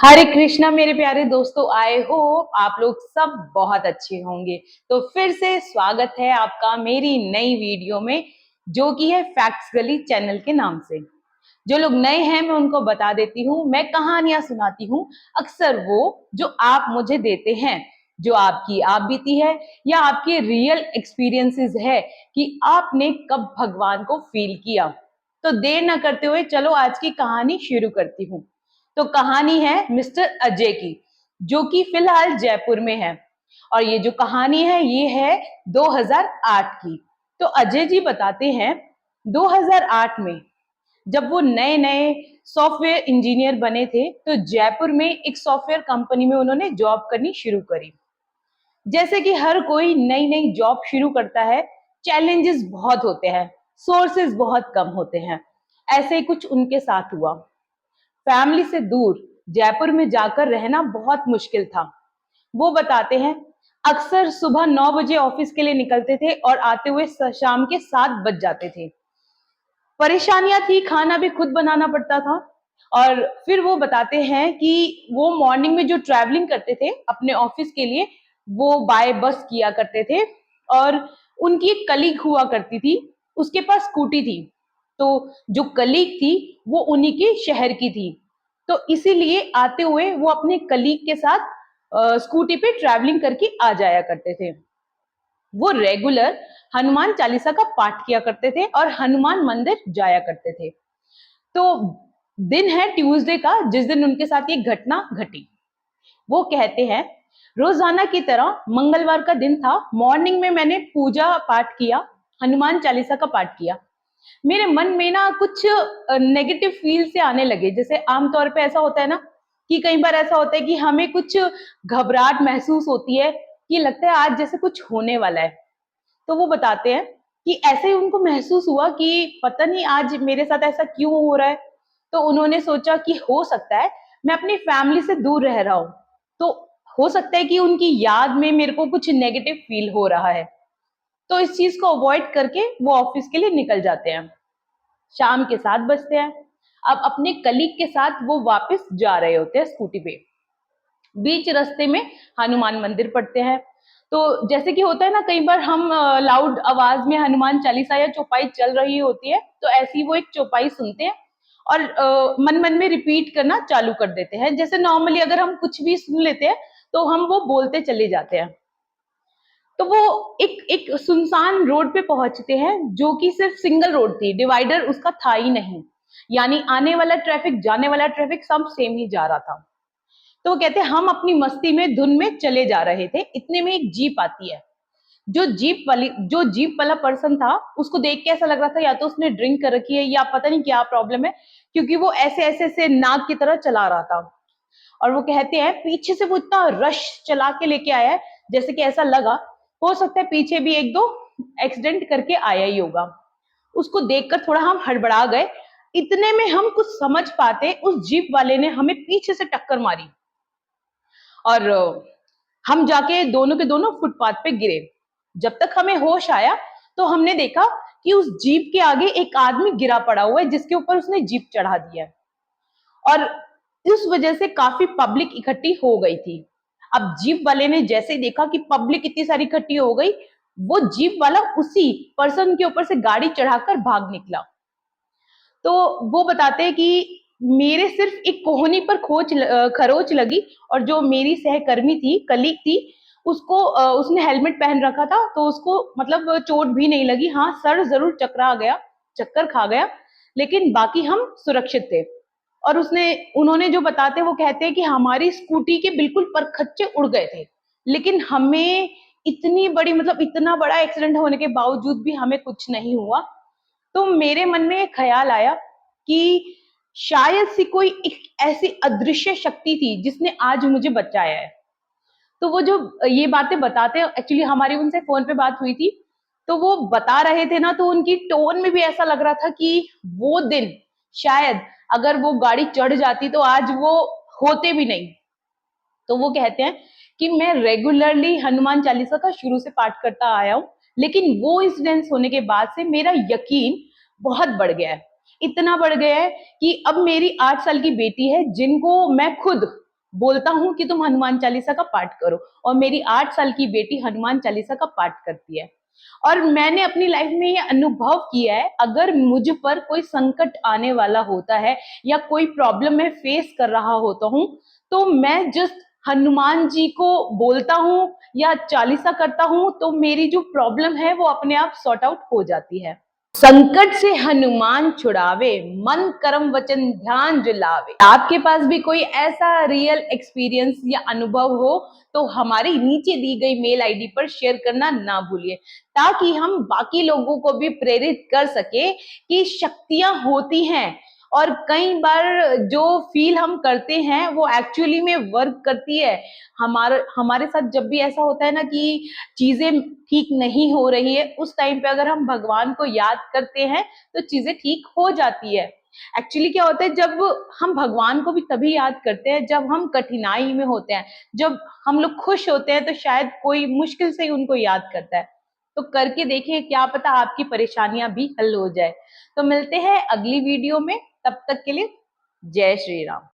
हरे कृष्णा मेरे प्यारे दोस्तों, आए हो आप लोग सब बहुत अच्छे होंगे। तो फिर से स्वागत है आपका मेरी नई वीडियो में, जो कि है फैक्ट्स गली चैनल के नाम से। जो लोग नए हैं मैं उनको बता देती हूँ, मैं कहानियां सुनाती हूँ, अक्सर वो जो आप मुझे देते हैं, जो आपकी आप बीती है या आपके रियल एक्सपीरियंसेस है कि आपने कब भगवान को फील किया। तो देर ना करते हुए चलो आज की कहानी शुरू करती हूँ। तो कहानी है मिस्टर अजय की, जो कि फिलहाल जयपुर में है। और ये जो कहानी है ये है 2008 की। तो अजय जी बताते हैं 2008 में जब वो नए नए सॉफ्टवेयर इंजीनियर बने थे, तो जयपुर में एक सॉफ्टवेयर कंपनी में उन्होंने जॉब करनी शुरू करी। जैसे कि हर कोई नई नई जॉब शुरू करता है, चैलेंजेस बहुत होते हैं, सोर्सेज बहुत कम होते हैं। ऐसे ही कुछ उनके साथ हुआ। फैमिली से दूर जयपुर में जाकर रहना बहुत मुश्किल था। वो बताते हैं अक्सर सुबह 9 बजे ऑफिस के लिए निकलते थे और आते हुए शाम के 7 बज जाते थे। परेशानियां थी, खाना भी खुद बनाना पड़ता था। और फिर वो बताते हैं कि वो मॉर्निंग में जो ट्रैवलिंग करते थे अपने ऑफिस के लिए, वो बाय बस किया करते थे। और उनकी एक कलीग हुआ करती थी, उसके पास स्कूटी थी। तो जो कलीग थी वो उन्हीं के शहर की थी, तो इसीलिए आते हुए वो अपने कलीग के साथ स्कूटी पे ट्रैवलिंग करके आ जाया करते थे। वो रेगुलर हनुमान चालीसा का पाठ किया करते थे और हनुमान मंदिर जाया करते थे। तो दिन है ट्यूसडे का, जिस दिन उनके साथ ये घटना घटी। वो कहते हैं रोजाना की तरह मंगलवार का दिन था। मॉर्निंग में मैंने पूजा पाठ किया, हनुमान चालीसा का पाठ किया। मेरे मन में ना कुछ नेगेटिव फील से आने लगे। जैसे आमतौर पे ऐसा होता है ना कि कई बार ऐसा होता है कि हमें कुछ घबराहट महसूस होती है, कि लगता है आज जैसे कुछ होने वाला है। तो वो बताते हैं कि ऐसे ही उनको महसूस हुआ कि पता नहीं आज मेरे साथ ऐसा क्यों हो रहा है। तो उन्होंने सोचा कि हो सकता है मैं अपनी फैमिली से दूर रह रहा हूँ, तो हो सकता है कि उनकी याद में मेरे को कुछ नेगेटिव फील हो रहा है। तो इस चीज को अवॉइड करके वो ऑफिस के लिए निकल जाते हैं। शाम के 7 बजते हैं। अब अपने कलीग के साथ वो वापस जा रहे होते हैं स्कूटी पे। बीच रास्ते में हनुमान मंदिर पड़ते हैं। तो जैसे कि होता है ना, कई बार हम लाउड आवाज में हनुमान चालीसा या चौपाई चल रही होती है, तो ऐसी वो एक चौपाई सुनते हैं और मन मन में रिपीट करना चालू कर देते हैं। जैसे नॉर्मली अगर हम कुछ भी सुन लेते हैं तो हम वो बोलते चले जाते हैं। तो वो एक एक सुनसान रोड पे पहुंचते हैं, जो कि सिर्फ सिंगल रोड थी, डिवाइडर उसका था ही नहीं। यानी आने वाला ट्रैफिक जाने वाला ट्रैफिक सब सेम ही जा रहा था। तो वो कहते हैं हम अपनी मस्ती में धुन में चले जा रहे थे, इतने में एक जीप आती है। जो जीप वाला पर्सन था, उसको देख के ऐसा लग रहा था या तो उसने ड्रिंक कर रखी है या पता नहीं क्या प्रॉब्लम है, क्योंकि वो ऐसे ऐसे से नाक की तरह चला रहा था। और वो कहते हैं पीछे से वो इतना रश चला के लेके आया है, जैसे कि ऐसा लगा हो सकता है पीछे भी एक दो एक्सीडेंट करके आया ही होगा। उसको देखकर थोड़ा हम हड़बड़ा गए। इतने में हम कुछ समझ पाते, उस जीप वाले ने हमें पीछे से टक्कर मारी और हम जाके दोनों के दोनों फुटपाथ पे गिरे। जब तक हमें होश आया तो हमने देखा कि उस जीप के आगे एक आदमी गिरा पड़ा हुआ है, जिसके ऊपर उसने जीप चढ़ा दिया है। और इस वजह से काफी पब्लिक इकट्ठी हो गई थी। अब जीप वाले ने जैसे ही देखा कि पब्लिक इतनी सारी इकट्ठी हो गई, वो जीप वाला उसी पर्सन के ऊपर से गाड़ी चढ़ाकर भाग निकला। तो वो बताते हैं कि मेरे सिर्फ एक कोहनी पर खरोच लगी, और जो मेरी सहकर्मी थी, कलीग थी, उसको उसने हेलमेट पहन रखा था, तो उसको मतलब चोट भी नहीं लगी। हाँ, सर जरूर चकरा गया, चक्कर खा गया, लेकिन बाकी हम सुरक्षित थे। और उन्होंने जो बताते हैं वो कहते हैं कि हमारी स्कूटी के बिल्कुल परखच्चे उड़ गए थे, लेकिन हमें इतनी बड़ी मतलब इतना बड़ा एक्सीडेंट होने के बावजूद भी हमें कुछ नहीं हुआ। तो मेरे मन में एक ख्याल आया कि शायद से कोई एक ऐसी अदृश्य शक्ति थी जिसने आज मुझे बचाया है। तो वो जो ये बातें बताते हैं, एक्चुअली हमारी उनसे फोन पे बात हुई थी, तो वो बता रहे थे ना, तो उनकी टोन में भी ऐसा लग रहा था कि वो दिन शायद अगर वो गाड़ी चढ़ जाती तो आज वो होते भी नहीं। तो वो कहते हैं कि मैं रेगुलरली हनुमान चालीसा का शुरू से पाठ करता आया हूँ, लेकिन वो इंसिडेंस होने के बाद से मेरा यकीन बहुत बढ़ गया है। इतना बढ़ गया है कि अब मेरी 8 साल की बेटी है, जिनको मैं खुद बोलता हूँ कि तुम हनुमान चालीसा का पाठ करो, और मेरी 8 साल की बेटी हनुमान चालीसा का पाठ करती है। और मैंने अपनी लाइफ में ये अनुभव किया है, अगर मुझ पर कोई संकट आने वाला होता है या कोई प्रॉब्लम मैं फेस कर रहा होता हूँ, तो मैं जस्ट हनुमान जी को बोलता हूँ या चालीसा करता हूँ, तो मेरी जो प्रॉब्लम है वो अपने आप सॉर्ट आउट हो जाती है। संकट से हनुमान छुड़ावे, मन कर्म वचन ध्यान जो लावे। आपके पास भी कोई ऐसा रियल एक्सपीरियंस या अनुभव हो तो हमारी नीचे दी गई मेल आईडी पर शेयर करना ना भूलिए, ताकि हम बाकी लोगों को भी प्रेरित कर सके कि शक्तियां होती हैं, और कई बार जो फील हम करते हैं वो एक्चुअली में वर्क करती है। हमारे हमारे साथ जब भी ऐसा होता है ना कि चीजें ठीक नहीं हो रही है, उस टाइम पे अगर हम भगवान को याद करते हैं तो चीजें ठीक हो जाती है। एक्चुअली क्या होता है, जब हम भगवान को भी तभी याद करते हैं जब हम कठिनाई में होते हैं। जब हम लोग खुश होते हैं तो शायद कोई मुश्किल से ही उनको याद करता है। तो करके देखिए, क्या पता आपकी परेशानियां भी हल हो जाए। तो मिलते हैं अगली वीडियो में, तब तक के लिए जय श्री राम।